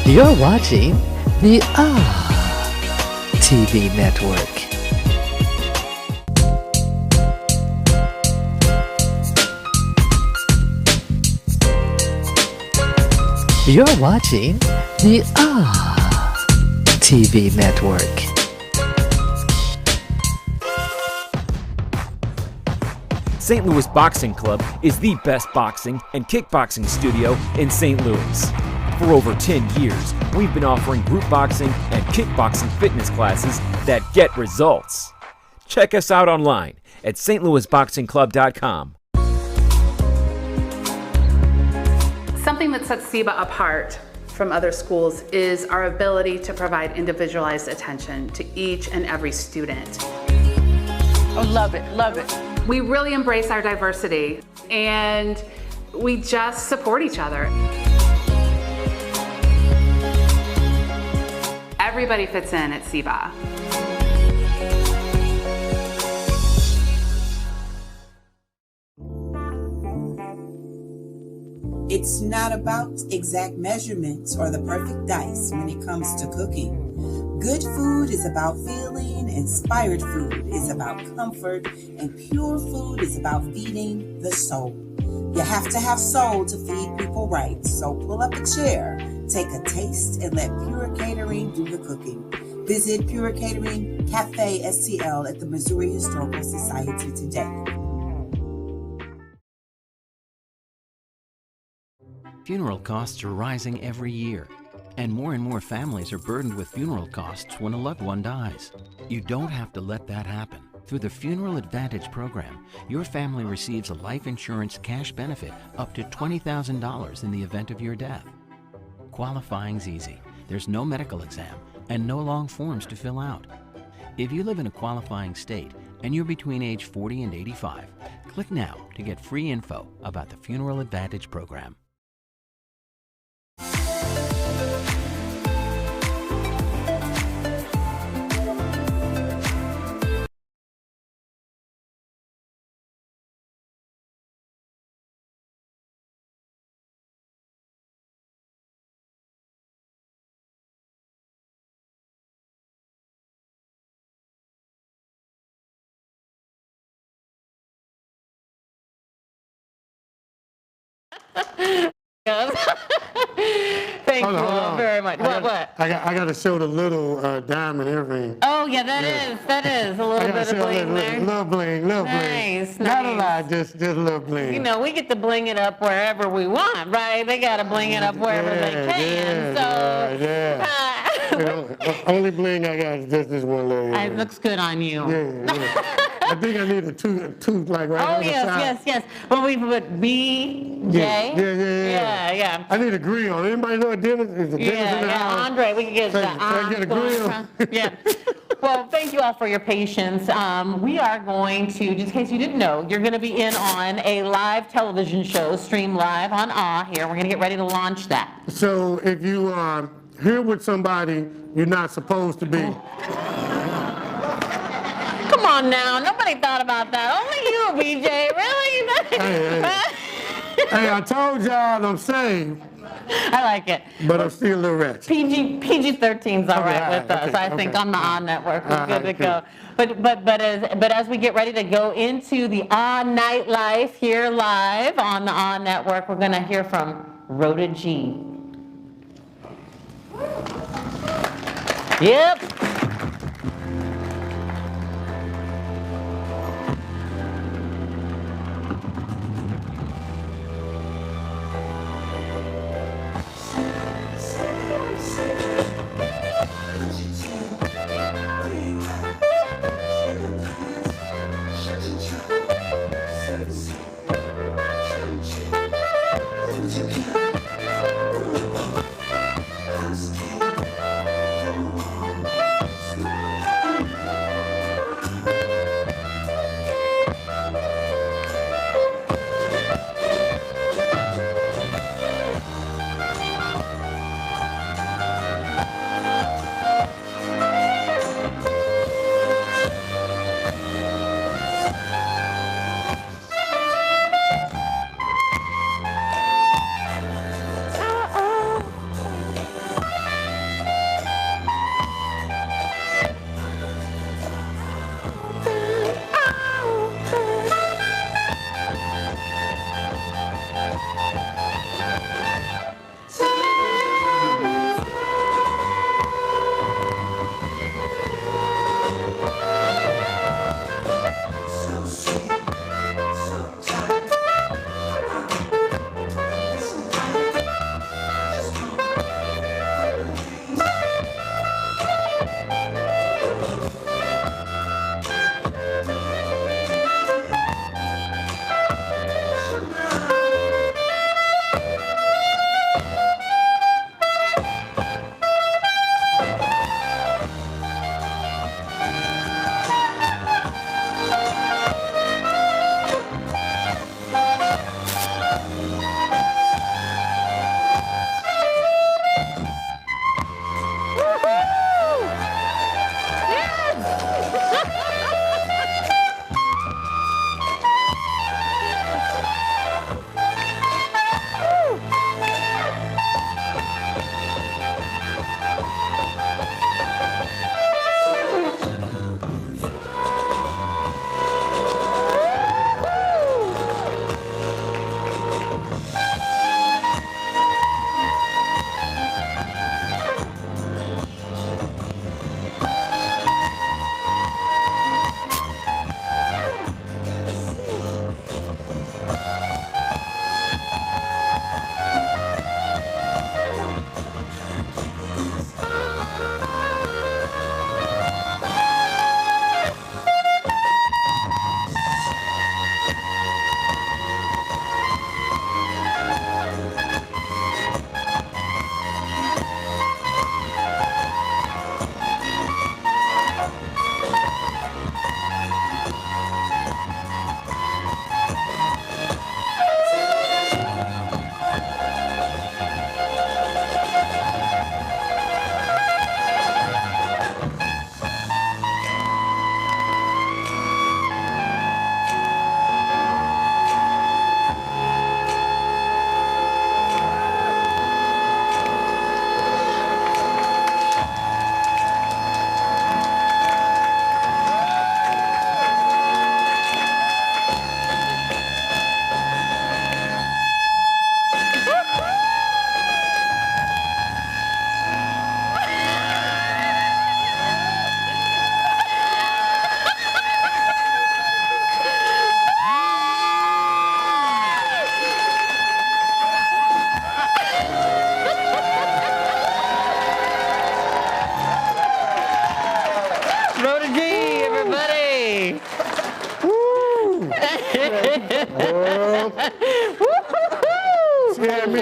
You're watching the TV network. You're watching the TV network. St. Louis Boxing Club is the best boxing and kickboxing studio in St. Louis. For over 10 years, we've been offering group boxing and kickboxing fitness classes that get results. Check us out online at stlouisboxingclub.com. Something that sets SEBA apart from other schools is our ability to provide individualized attention to each and every student. Oh, love it, love it. We really embrace our diversity and we just support each other. Everybody fits in at SEBA. It's not about exact measurements or the perfect dice when it comes to cooking. Good food is about feeling, inspired food is about comfort, and pure food is about feeding the soul. You have to have soul to feed people right, so pull up a chair, take a taste, and let Pure Catering do the cooking. Visit Pure Catering Cafe STL at the Missouri Historical Society today. Funeral costs are rising every year, and more families are burdened with funeral costs when a loved one dies. You don't have to let that happen. Through the Funeral Advantage program, your family receives a life insurance cash benefit up to $20,000 in the event of your death. Qualifying's easy. There's no medical exam and no long forms to fill out. If you live in a qualifying state and you're between age 40 and 85, click now to get free info about the Funeral Advantage program. Thank you all very much. What? I got to show the little diamond earring. Oh, yeah, that is a little bit of bling there. Little bling. Nice. Not a lot, just a little bling. You know, we get to bling it up wherever we want, right? They got to bling it up wherever they can. Only bling I got is just this one little earring. It looks good on you. Yeah. I think I need a tooth like right on the side. Yes. Well, we put BJ. Yeah. I need a grill. Anybody know what dinner is? Andre, we can get the get a grill. Yeah. Well, thank you all for your patience. We are going to, just in case you didn't know, you're going to be in on a live television show, streamed live on here. We're going to get ready to launch that. So if you are here with somebody you're not supposed to be. Come on now, nobody thought about that. Only you, BJ, really? Hey, I told y'all I'm saved. I like it. But I'm still a little wretched. PG-13's all right with us. I think on the On Network we're good to go. But as we get ready to go into the On Nightlife here live on the On Network, we're going to hear from Rhoda G. Yep.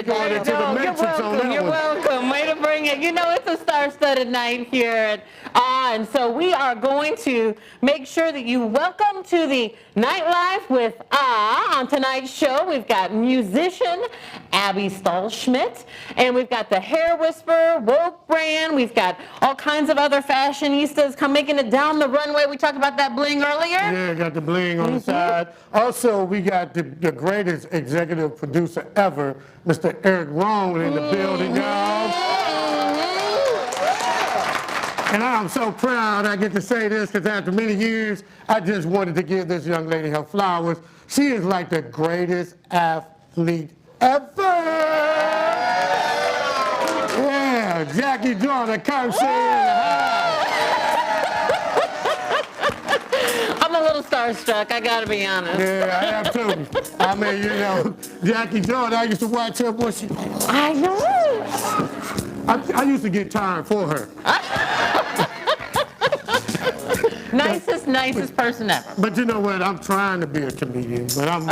going into the matrix on that one. You're welcome. Way to bring it. You know, it's a star-studded night here at and so we are going to make sure that you welcome to the Nightlife with on tonight's show. We've got musician Abby Stahlschmidt, and we've got the hair whisperer, Woke Brand. We've got all kinds of other fashionistas come making it down the runway. We talked about that bling earlier. Yeah, got the bling on the side. Also, we got the greatest executive producer ever, Mr. Eric Rohn, in the building, y'all. And I'm so proud I get to say this because after many years, I just wanted to give this young lady her flowers. She is like the greatest athlete ever. Yeah, Jackie Jordan, come say hi. I'm a little starstruck, I gotta be honest. Yeah, I have too. I mean, you know, Jackie Jordan, I used to watch her when she... I know. I used to get tired for her. Nicest person ever. But you know what? I'm trying to be a comedian, but I'm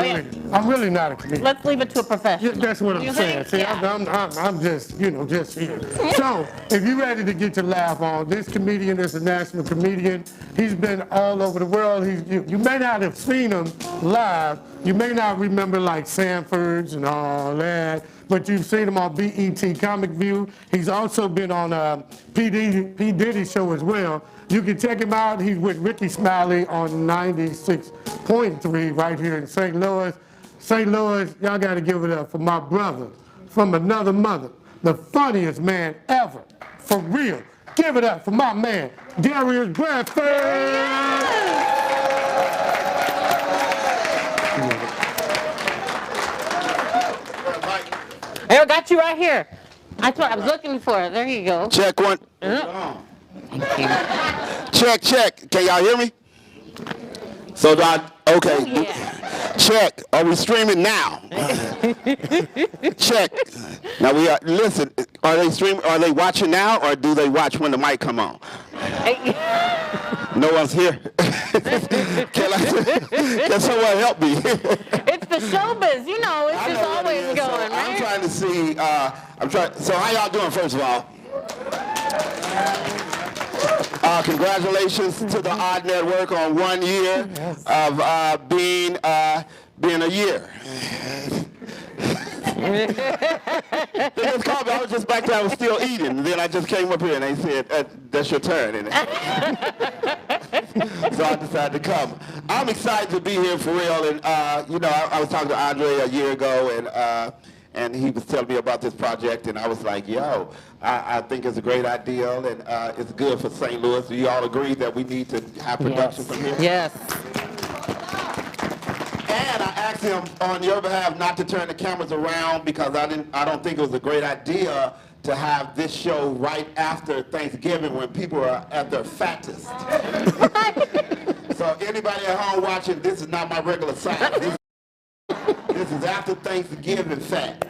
really not a comedian. Let's leave it to a professional. Yeah, that's what I'm saying. See, yeah. I'm just, you know, just here. So, if you're ready to get your laugh on, this comedian is a national comedian. He's been all over the world. You may not have seen him live. You may not remember like Sanford's and all that, but you've seen him on BET Comic View. He's also been on P. Diddy's show as well. You can check him out. He's with Ricky Smiley on 96.3 right here in St. Louis. St. Louis, y'all got to give it up for my brother from another mother, the funniest man ever, for real. Give it up for my man, Darius Bradford. Hey, I got you right here. I was looking for it. There you go. Check one. Check. Can y'all hear me? So okay. Oh, yeah. Check. Are we streaming now? Check. Now listen. Are they streaming? Are they watching now, or do they watch when the mic come on? No one's here. Can someone help me? It's the showbiz, you know. It's just always going, right? I'm trying to see. So how y'all doing? First of all. Congratulations to the Odd Network on 1 year of being a year. They just called me. I was just back there. I was still eating. And then I just came up here and they said, "That's your turn." So I decided to come. I'm excited to be here for real. And you know, I was talking to Andre a year ago, and he was telling me about this project, and I was like, yo, I think it's a great idea, and it's good for St. Louis. Do you all agree that we need to have production from here? Yes. And I asked him on your behalf not to turn the cameras around because I don't think it was a great idea to have this show right after Thanksgiving when people are at their fattest. So anybody at home watching, this is not my regular size. This is after Thanksgiving fat.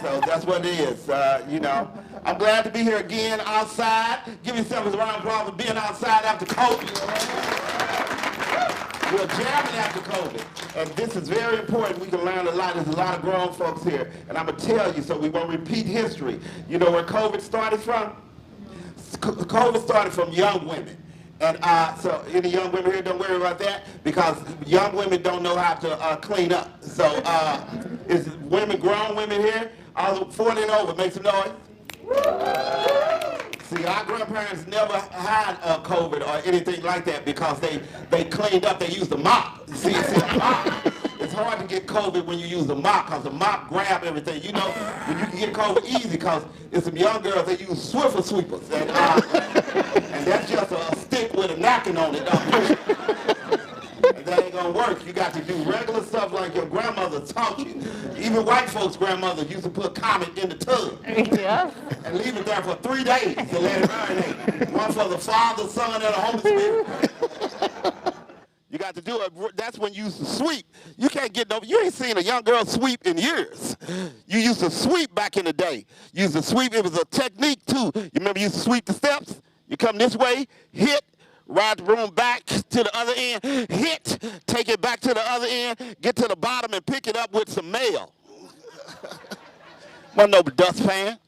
So that's what it is. You know, I'm glad to be here again outside. Give yourself a round of applause for being outside after COVID. We're jamming after COVID. And this is very important. We can learn a lot. There's a lot of grown folks here. And I'm going to tell you so we won't repeat history. You know where COVID started from? COVID started from young women. And so any young women here, don't worry about that because young women don't know how to clean up. So is women, grown women here, all 40 and over, make some noise. See, our grandparents never had COVID or anything like that because they cleaned up, they used a mop. See, a mop. It's hard to get COVID when you use the mop because the mop grab everything. You know, when you can get COVID easy because it's some young girls that use Swiffer sweepers. And that's just a stick with a napkin on it. And that ain't gonna work. You got to do regular stuff like your grandmother taught you. Even white folks' grandmother used to put Comet in the tub. Yeah. And leave it there for 3 days to let it marinate. One for the Father, Son, and the Holy Spirit. You got to do it. That's when you used to sweep. You can't get no. You ain't seen a young girl sweep in years. You used to sweep back in the day. You used to sweep. It was a technique too. You remember you used to sweep the steps. You come this way, hit, ride the broom back to the other end, hit, take it back to the other end, get to the bottom and pick it up with some mail. Wasn't no dustpan.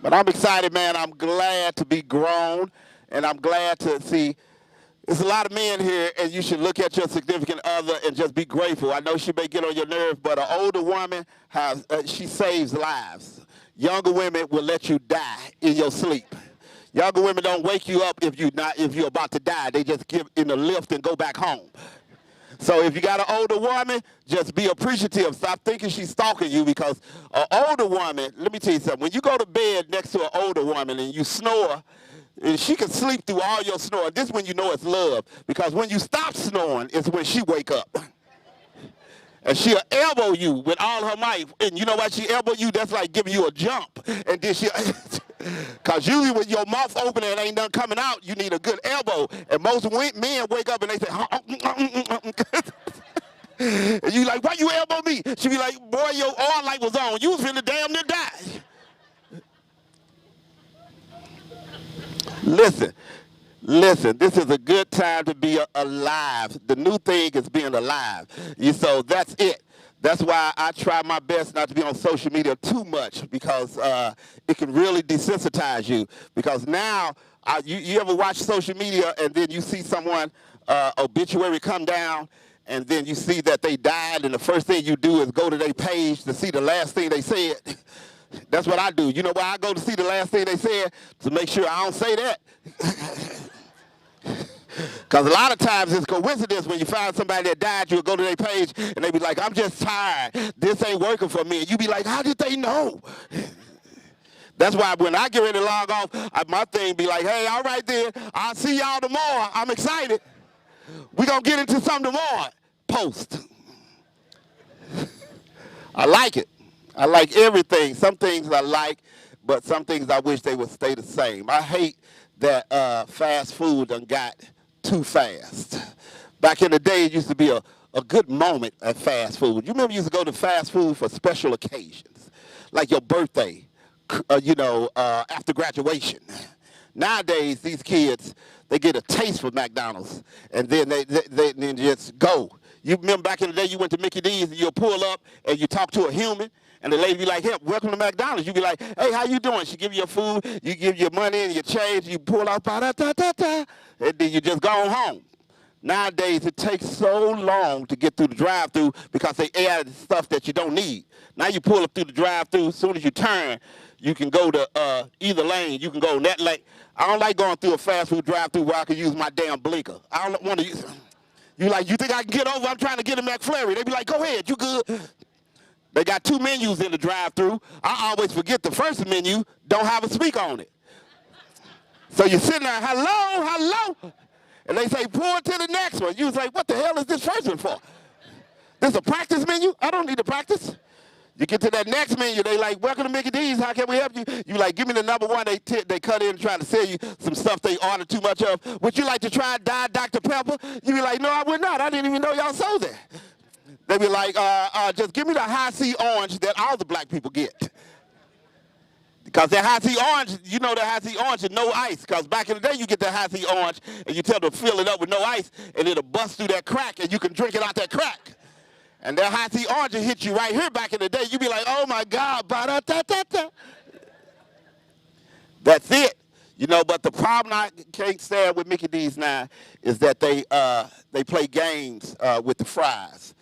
But I'm excited, man. I'm glad to be grown, and I'm glad to see. There's a lot of men here, and you should look at your significant other and just be grateful. I know she may get on your nerves, but an older woman, she saves lives. Younger women will let you die in your sleep. Younger women don't wake you up if you're about to die. They just give in a lift and go back home. So if you got an older woman, just be appreciative. Stop thinking she's stalking you, because an older woman, let me tell you something. When you go to bed next to an older woman and you snore, and she can sleep through all your snoring. This is when you know it's love, because when you stop snoring, it's when she wake up. And she'll elbow you with all her might. And you know why she elbow you? That's like giving you a jump. And then because usually when your mouth open and ain't nothing coming out, you need a good elbow. And most men wake up and they say, and you like, why you elbow me? She be like, boy, your oil light was on. You was finna damn near die. Listen, this is a good time to be alive. The new thing is being alive. So that's it. That's why I try my best not to be on social media too much, because it can really desensitize you. Because now, you ever watch social media and then you see someone obituary come down, and then you see that they died, and the first thing you do is go to their page to see the last thing they said. That's what I do. You know why I go to see the last thing they said? To make sure I don't say that. Because a lot of times it's coincidence when you find somebody that died, you'll go to their page and they be like, I'm just tired. This ain't working for me. And you be like, how did they know? That's why when I get ready to log off, my thing be like, hey, all right then, I'll see y'all tomorrow. I'm excited. We're going to get into something tomorrow. Post. I like it. I like everything. Some things I like, but some things I wish they would stay the same. I hate that fast food done got too fast. Back in the day, it used to be a good moment at fast food. You remember you used to go to fast food for special occasions, like your birthday, after graduation. Nowadays, these kids, they get a taste for McDonald's, and then they just go. You remember back in the day, you went to Mickey D's, and you'll pull up, and you talk to a human, and the lady be like, hey, welcome to McDonald's. You be like, hey, how you doing? She give you your food, you give your money and your change, you pull out, and then you just go home. Nowadays, it takes so long to get through the drive-thru because they add stuff that you don't need. Now you pull up through the drive-thru, as soon as you turn, you can go to either lane. You can go in that lane. I don't like going through a fast food drive-thru where I can use my damn blinker. I don't want to use. You think I can get over? I'm trying to get a McFlurry. They be like, go ahead, you good. They got 2 menus in the drive-thru. I always forget the first menu don't have a speaker on it. So you're sitting there, hello, and they say, pull to the next one. You say, what the hell is this first one for? This a practice menu? I don't need to practice. You get to that next menu, they like, welcome to Mickey D's, how can we help you? You like, give me the number one, they cut in and try to sell you some stuff they ordered too much of. Would you like to try Diet Dr. Pepper? You be like, no, I would not. I didn't even know y'all sold that. They be like, just give me the high C orange that all the black people get. Because that high C orange, you know that high C orange is no ice. Because back in the day, you get that high C orange, and you tell them to fill it up with no ice, and it'll bust through that crack, and you can drink it out that crack. And that high C orange will hit you right here back in the day. You be like, oh my God, ba-da-ta-ta-ta. That's it. But the problem I can't stand with Mickey D's now is that they play games with the fries.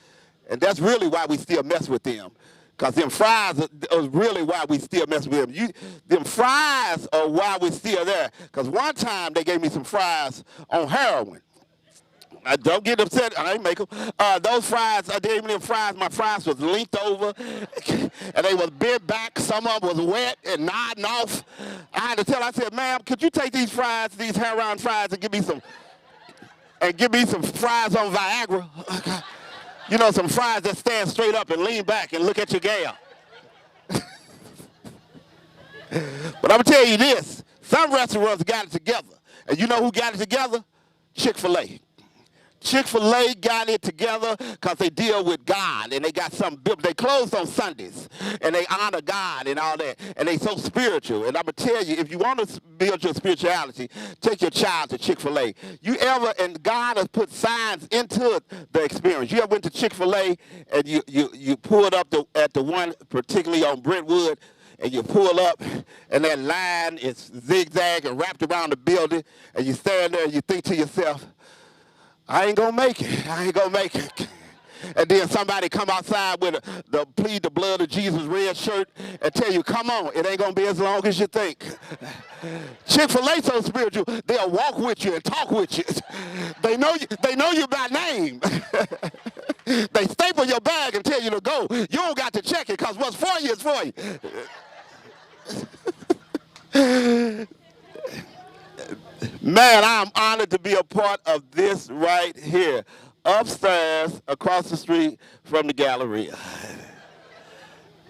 And that's really why we still mess with them. Because them fries are really why we still mess with them. Them fries are why we're still there. Because one time they gave me some fries on heroin. Don't get upset. I ain't make them. Those fries, they gave me them fries. My fries was linked over, and they was bent back. Some of them was wet and nodding off. I had to tell. I said, "Ma'am, could you take these fries, these heroin fries, and give me some fries on Viagra? Some fries that stand straight up and lean back and look at your gal." But I'm gonna tell you this: some restaurants got it together, and you know who got it together? Chick-fil-A. Chick-fil-A got it together because they deal with God, and they got something built. They close on Sundays, and they honor God and all that, and they so spiritual. And I'm going to tell you, if you want to build your spirituality, take your child to Chick-fil-A. And God has put signs into the experience. You ever went to Chick-fil-A, and you pulled up at the one, particularly on Brentwood, and you pull up, and that line is zigzag and wrapped around the building, and you stand there and you think to yourself, I ain't gonna make it. I ain't gonna make it. And then somebody come outside with the plead the blood of Jesus red shirt and tell you, come on, it ain't gonna be as long as you think. Chick-fil-A so spiritual, they'll walk with you and talk with you. They know you by name. They staple your bag and tell you to go. You don't got to check it because what's for you is for you. Man, I'm honored to be a part of this right here, upstairs, across the street from the Galleria.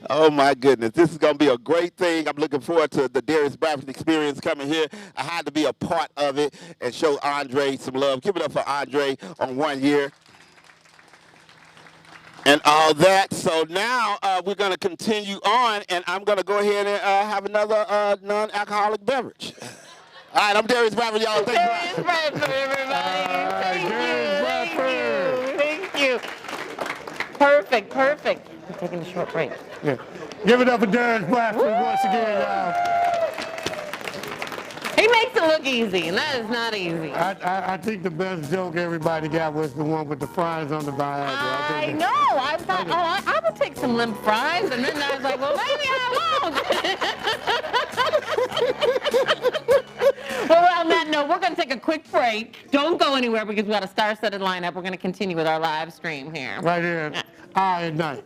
Oh my goodness, this is going to be a great thing. I'm looking forward to the Darius Bradford experience coming here. I had to be a part of it and show Andre some love. Give it up for Andre on 1 year. And all that. So now we're going to continue on, and I'm going to go ahead and have another non-alcoholic beverage. All right, I'm Darius Bradford, y'all. Darius Bradford, everybody. Thank you. Perfect. We're taking a short break. Yeah. Give it up for Darius Bradford once again, y'all. He makes it look easy, and that is not easy. I think the best joke everybody got was the one with the fries on the Viagra. I know. I thought, I would take some limp fries, and then I was like, well, maybe I won't. Well, on that note, we're going to take a quick break. Don't go anywhere because we've got a star-studded lineup. We're going to continue with our live stream here. Right here, at night.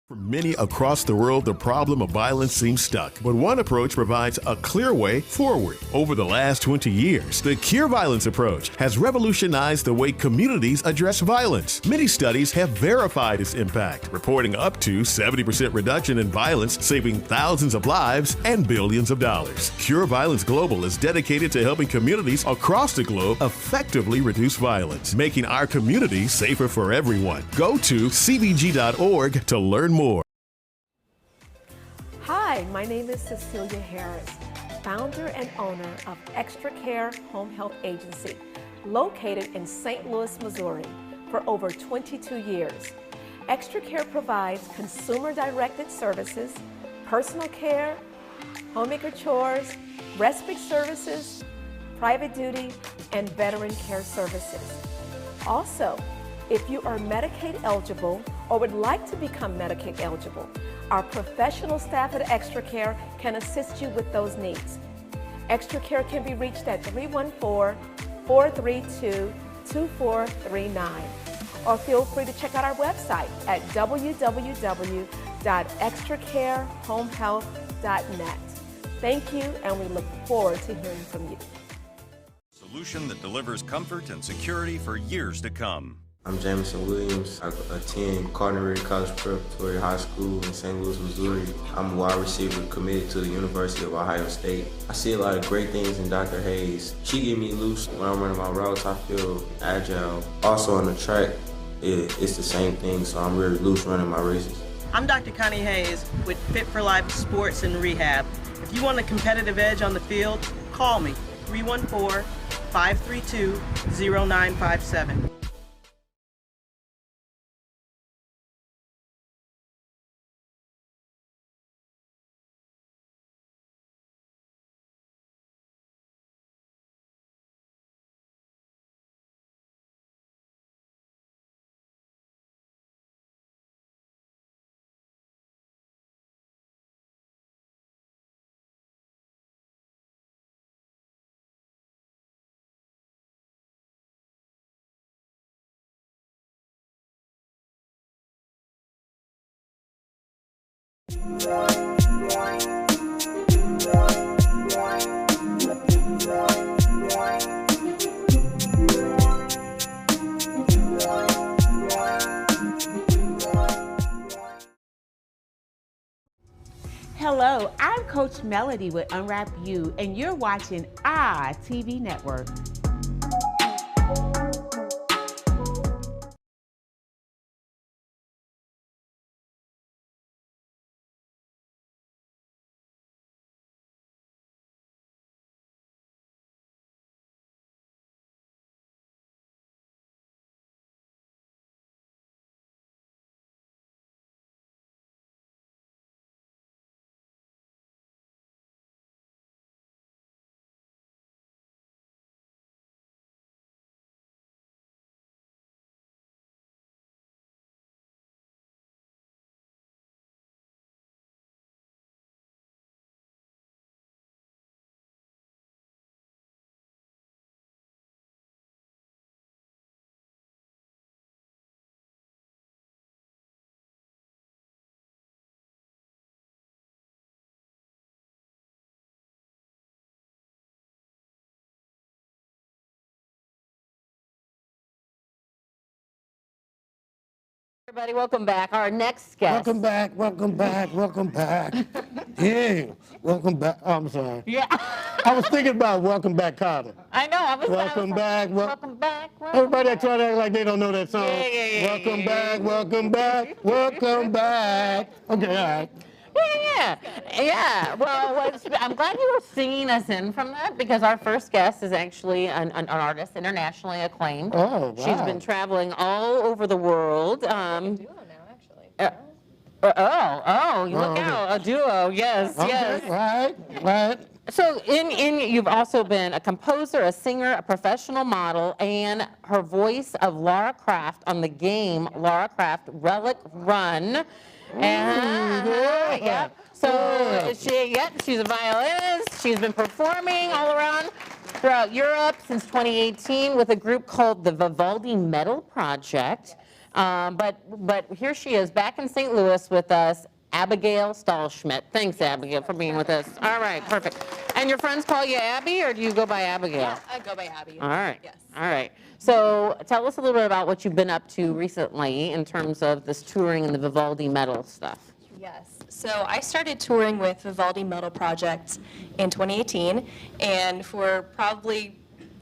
For many across the world, the problem of violence seems stuck, but one approach provides a clear way forward. Over the last 20 years, the Cure Violence approach has revolutionized the way communities address violence. Many studies have verified its impact, reporting up to 70% reduction in violence, saving thousands of lives and billions of dollars. Cure Violence Global is dedicated to helping communities across the globe effectively reduce violence, making our communities safer for everyone. Go to cvg.org to learn more. Hi, my name is Cecilia Harris, founder and owner of Extra Care Home Health Agency, located in St. Louis, Missouri, for over 22 years. Extra Care provides consumer-directed services, personal care, homemaker chores, respite services, private duty, and veteran care services. Also, if you are Medicaid eligible or would like to become Medicaid eligible, our professional staff at Extra Care can assist you with those needs. Extra Care can be reached at 314-432-2439, or feel free to check out our website at www.extracarehomehealth.net. Thank you, and we look forward to hearing from you. Solution that delivers comfort and security for years to come. I'm Jamison Williams. I attend Cardinal College Preparatory High School in St. Louis, Missouri. I'm a wide receiver committed to the University of Ohio State. I see a lot of great things in Dr. Hayes. She gets me loose. When I'm running my routes, I feel agile. Also on the track, it's the same thing, so I'm really loose running my races. I'm Dr. Connie Hayes with Fit for Life Sports and Rehab. If you want a competitive edge on the field, call me, 314-532-0957. Hello, I'm Coach Melody with Unwrap You, and you're watching our TV network. Everybody, welcome back. Our next guest. Welcome back, welcome back, welcome back. Yeah, welcome back. Oh, I'm sorry. Yeah. I was thinking about Welcome Back, Carter. I know. Welcome back. Welcome back. Everybody that try to act like they don't know that song. Yeah. Welcome back, welcome back, welcome back. Okay, all right. Yeah. Well, I'm glad you were singing us in from that, because our first guest is actually an artist, internationally acclaimed. Oh, wow. She's been traveling all over the world. Duo now, actually. You look out, a duo, yes, Okay, yes. Right. So you've also been a composer, a singer, a professional model, and her voice of Lara Croft on the game Lara Croft Relic Run. So she's a violinist. She's been performing all around throughout Europe since 2018 with a group called the Vivaldi Metal Project. But here she is back in St. Louis with us, Abigail Stahlschmidt. Thanks, Abigail, for being with us. All right, perfect. And your friends call you Abby, or do you go by Abigail? Yeah, I go by Abby. All right. Yes. All right. So tell us a little bit about what you've been up to recently in terms of this touring and the Vivaldi Metal stuff. Yes. So I started touring with Vivaldi Metal Project in 2018, and for probably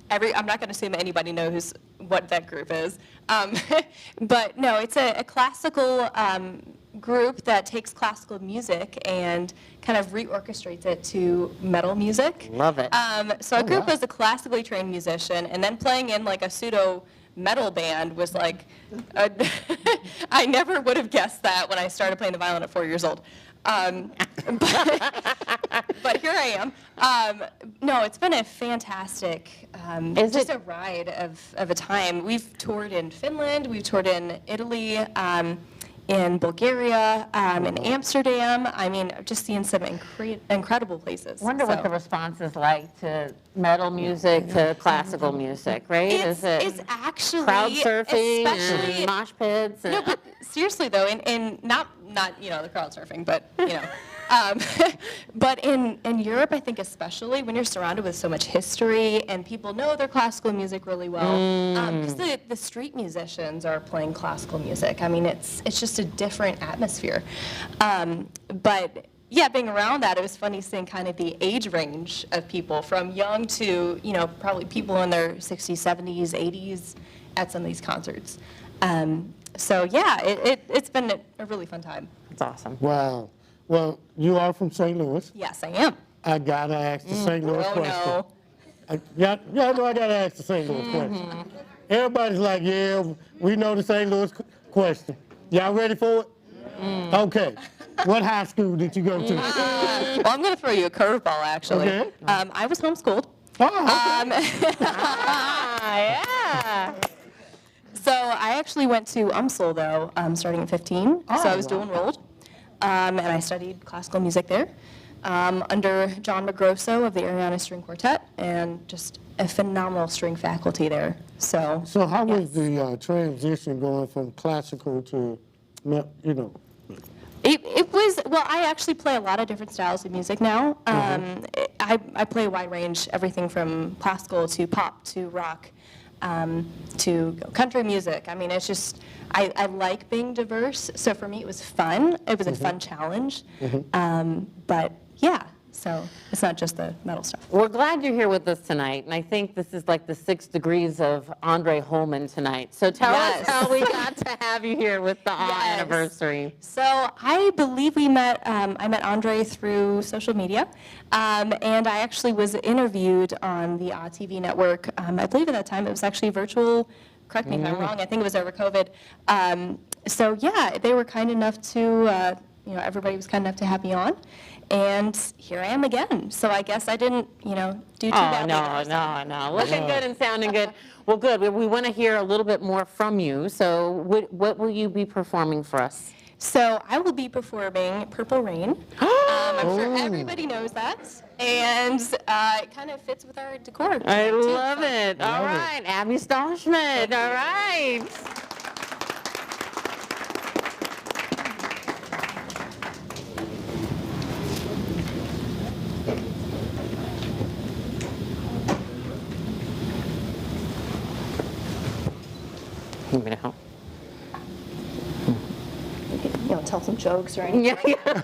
I'm not going to assume anybody knows what that group is, but no, it's a classical group that takes classical music and kind of reorchestrates it to metal music. Love it. So our group was a classically trained musician, and then playing in like a pseudo metal band was like, I never would have guessed that when I started playing the violin at 4 years old. But here I am. No, it's been a fantastic, a ride of a time. We've toured in Finland, we've toured in Italy, in Bulgaria, in Amsterdam. I mean, I've just seen some incredible places. I wonder what the response is like to metal music to classical music, right? It's actually crowd surfing and mosh pits? No, but seriously though, and not the crowd surfing, but but in Europe, I think especially when you're surrounded with so much history and people know their classical music really well, because the street musicians are playing classical music. I mean, it's just a different atmosphere. But yeah, being around that, it was funny seeing kind of the age range of people from young to, probably people in their 60s, 70s, 80s at some of these concerts. So yeah, it's been a really fun time. It's awesome. Wow. Well, you are from St. Louis. Yes, I am. I gotta ask the St. Louis question. No. I gotta ask the St. Louis question. Everybody's like, yeah, we know the St. Louis question. Y'all ready for it? Okay. What high school did you go to? Well, I'm going to throw you a curveball, actually. Okay. I was homeschooled. Oh, okay. Yeah. So I actually went to UMSL, though, starting at 15. So I was dual enrolled. And I studied classical music there under John McGrosso of the Ariana String Quartet, and just a phenomenal string faculty there. So how was the transition going from classical to, It was, well, I actually play a lot of different styles of music now. I play a wide range, everything from classical to pop to rock. to country music. I mean, it's just, I like being diverse, so for me it was fun. It was a fun challenge. But yeah, so it's not just the metal stuff. We're glad you're here with us tonight, and I think this is like the 6 degrees of Andre Holman tonight. So tell us how we got to have you here with the anniversary. So I believe we met, I met Andre through social media, and I actually was interviewed on the TV network. I believe at that time it was actually virtual, correct me if I'm wrong, I think it was over COVID. So yeah, they were kind enough to, you know, everybody was kind enough to have me on. And here I am again. So I guess I didn't, you know, do too badly. No. Looking good and sounding good. Well, good. We want to hear a little bit more from you. So what will you be performing for us? So I will be performing Purple Rain. I'm sure everybody knows that. And it kind of fits with our decor. I love it. All right. Abby Stahlschmidt. All right. You want me to help? You know, tell some jokes or anything. Yeah.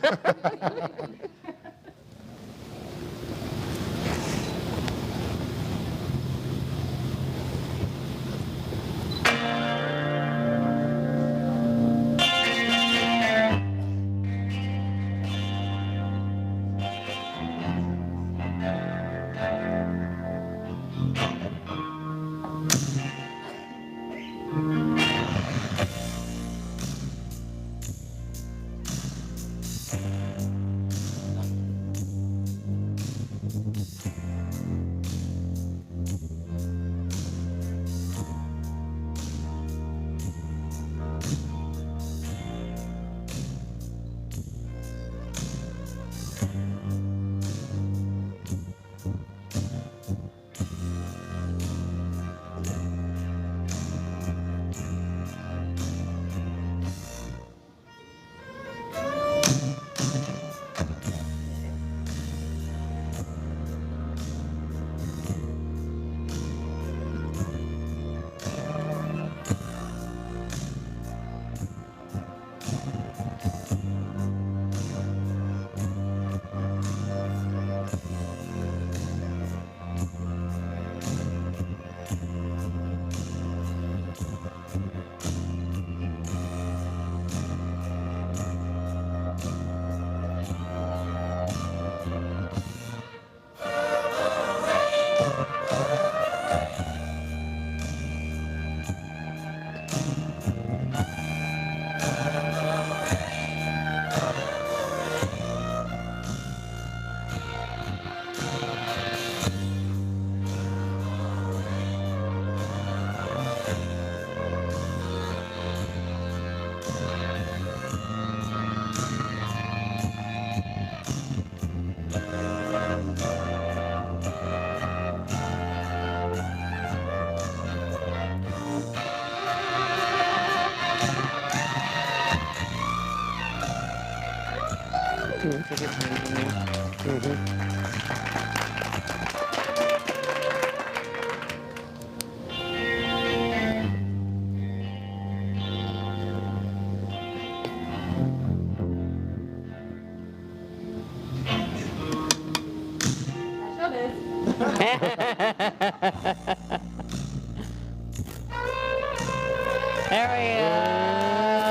There we go.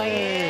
Yeah.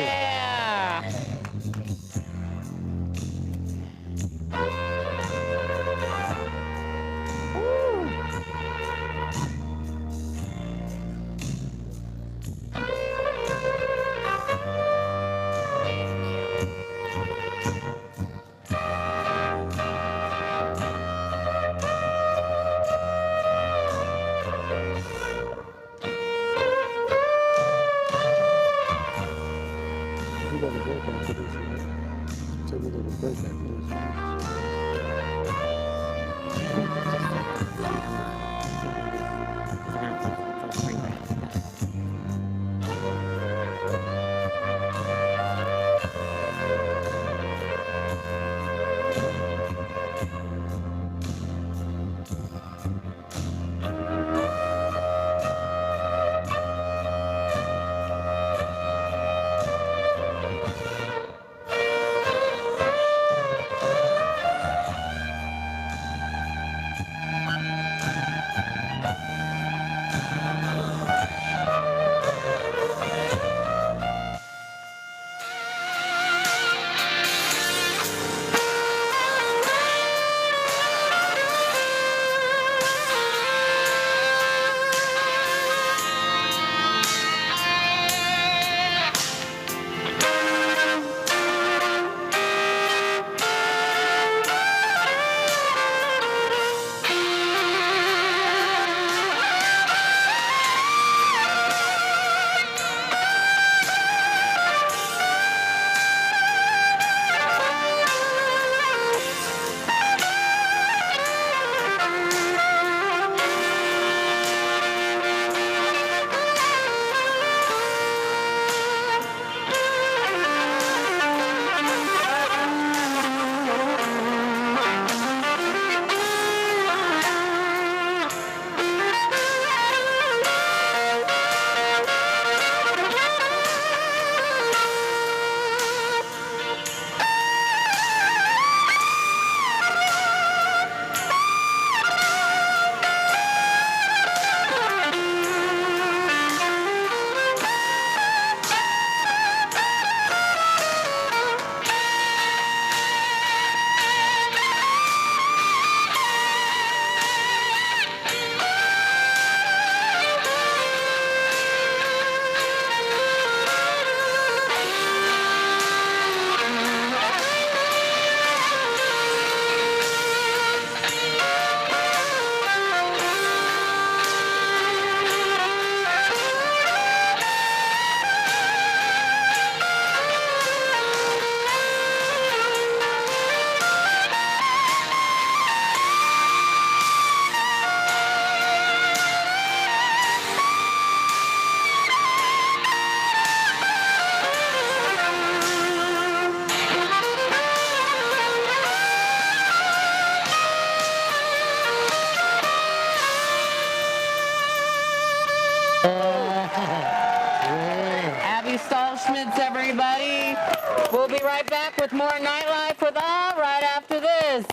right back with more Nightlife with All right after this.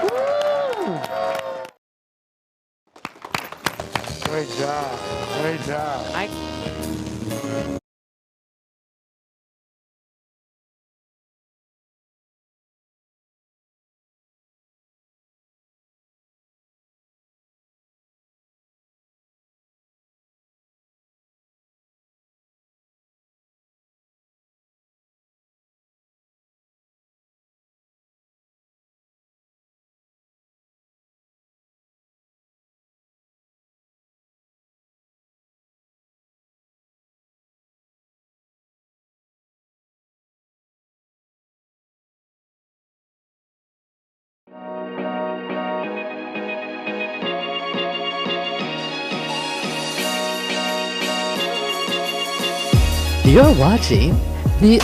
Woo! Great job. Great job. You're watching the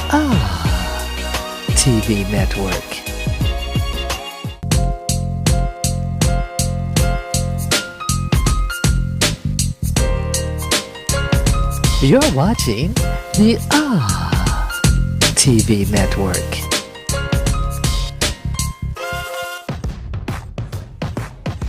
TV network. You're watching the TV network.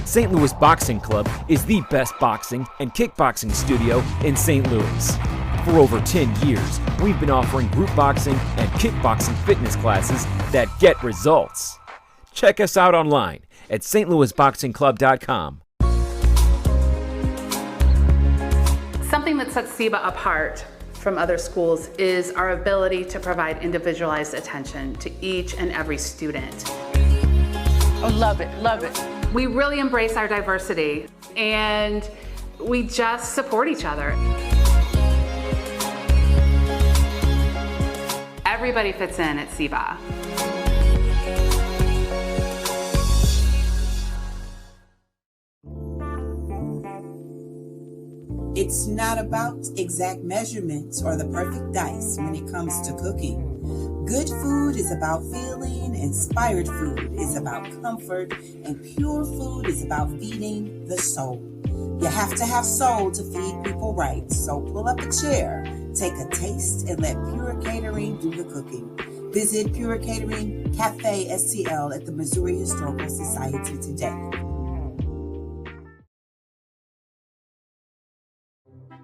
St. Louis Boxing Club is the best boxing and kickboxing studio in St. Louis. For over 10 years, we've been offering group boxing and kickboxing fitness classes that get results. Check us out online at stlouisboxingclub.com. Something that sets SEBA apart from other schools is our ability to provide individualized attention to each and every student. Oh, love it, love it. We really embrace our diversity and we just support each other. Everybody fits in at SEBA. It's not about exact measurements or the perfect dice when it comes to cooking. Good food is about feeling, inspired food is about comfort, and pure food is about feeding the soul. You have to have soul to feed people right, so pull up a chair, take a taste, and let Pure Catering do the cooking. Visit Pure Catering Cafe STL at the Missouri Historical Society today.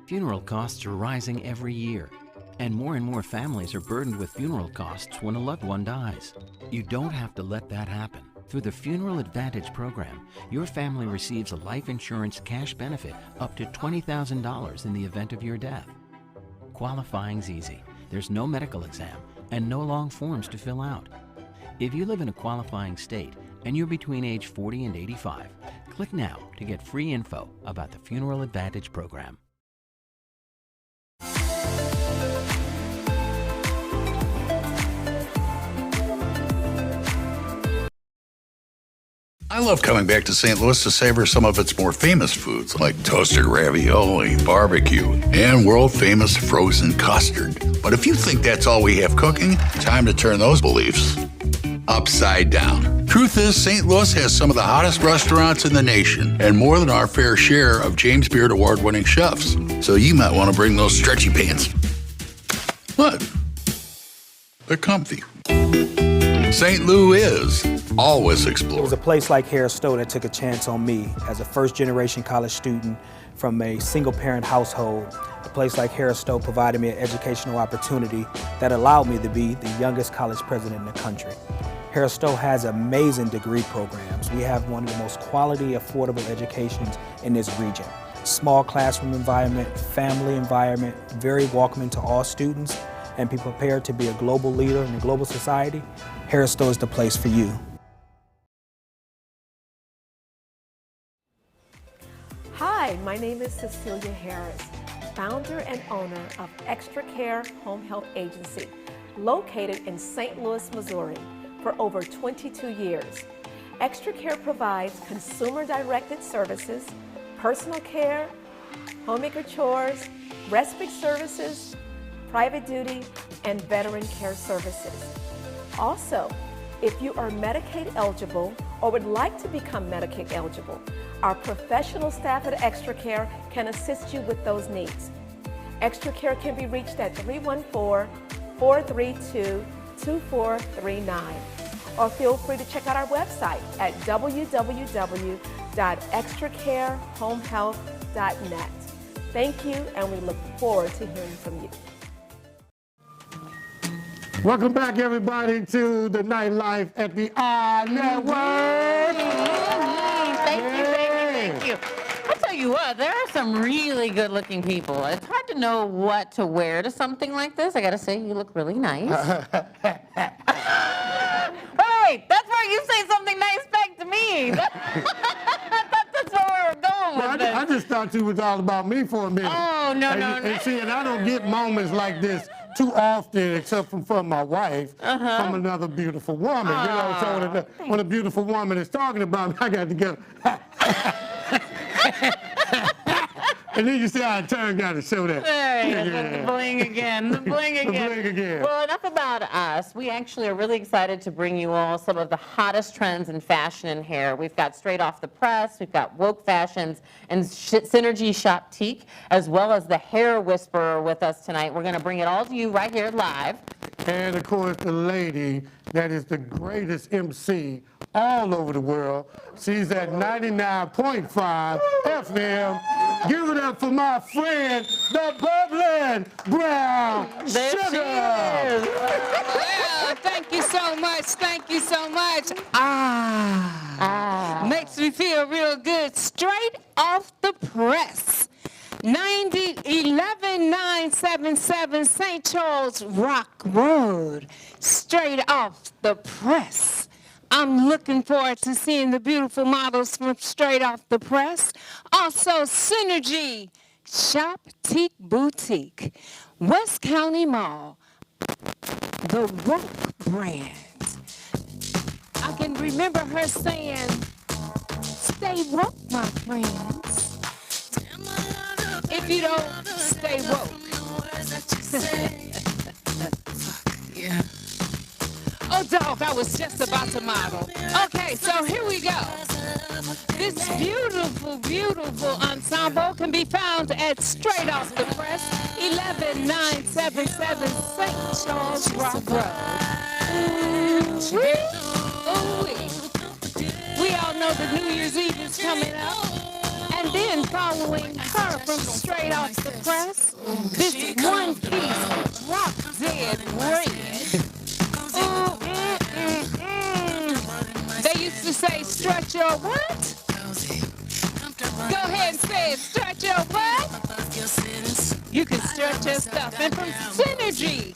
Funeral costs are rising every year, and more families are burdened with funeral costs when a loved one dies. You don't have to let that happen. Through the Funeral Advantage program, your family receives a life insurance cash benefit up to $20,000 in the event of your death. Qualifying's easy. There's no medical exam and no long forms to fill out. If you live in a qualifying state and you're between age 40 and 85, click now to get free info about the Funeral Advantage program. I love coming back to St. Louis to savor some of its more famous foods like toasted ravioli, barbecue, and world-famous frozen custard. But if you think that's all we have cooking, time to turn those beliefs upside down. Truth is, St. Louis has some of the hottest restaurants in the nation and more than our fair share of James Beard award-winning chefs. So you might want to bring those stretchy pants. What? They're comfy. St. Louis is always explored. It was a place like Harris Stowe that took a chance on me as a first-generation college student from a single-parent household. A place like Harris Stowe provided me an educational opportunity that allowed me to be the youngest college president in the country. Harris Stowe has amazing degree programs. We have one of the most quality, affordable educations in this region. Small classroom environment, family environment, very welcoming to all students, and be prepared to be a global leader in a global society. Harris Stowe is the place for you. Hi, my name is Cecilia Harris, founder and owner of Extra Care Home Health Agency, located in St. Louis, Missouri, for over 22 years. Extra Care provides consumer-directed services, personal care, homemaker chores, respite services, private duty, and veteran care services. Also, if you are Medicaid eligible or would like to become Medicaid eligible, our professional staff at Extra Care can assist you with those needs. Extra Care can be reached at 314-432-2682 2439. Or feel free to check out our website at www.extracarehomehealth.net. Thank you, and we look forward to hearing from you. Welcome back, everybody, to the Nightlife at the Network. Thank you. I tell you what, there are some really good-looking people. It's hard to know what to wear to something like this. I gotta say, you look really nice. Wait, that's where you say something nice back to me. I thought that's where we were going with this. I just thought you was all about me for a minute. Oh, no. And see, and I don't get moments like this too often, except from my wife, from another beautiful woman. You know, so when a beautiful woman is talking about me, I got to go. And then you see how I turn, got to show that. There he is, the bling again, the bling again. Well, enough about us. We actually are really excited to bring you all some of the hottest trends in fashion and hair. We've got Straight Off the Press, we've got Woke Fashions, and Synergy Shoptique, as well as the Hair Whisperer with us tonight. We're going to bring it all to you right here live. And, of course, the lady that is the greatest MC all over the world. She's at 99.5 FM. Give it up for my friend, the bubbling brown there sugar. She is. Well, thank you so much. Thank you so much. Makes me feel real good. Straight off the press. 11977 St. Charles Rock Road. Straight off the press. I'm looking forward to seeing the beautiful models from Straight Off the Press. Also, Synergy Shoptique Boutique, West County Mall, the Woke brand. I can remember her saying, "Stay woke, my friends. If you don't stay woke." Yeah. Oh, dog, I was just about to model. Okay, so here we go. This beautiful, beautiful ensemble can be found at Straight Off the Press, 11977 St. Charles Rock Road. We all know that New Year's Eve is coming up. And then following her from Straight Off the Press, this one-piece drop dead red. They used to say, stretch your what? Go ahead and say it, stretch your what? You can stretch your stuff. And from Synergy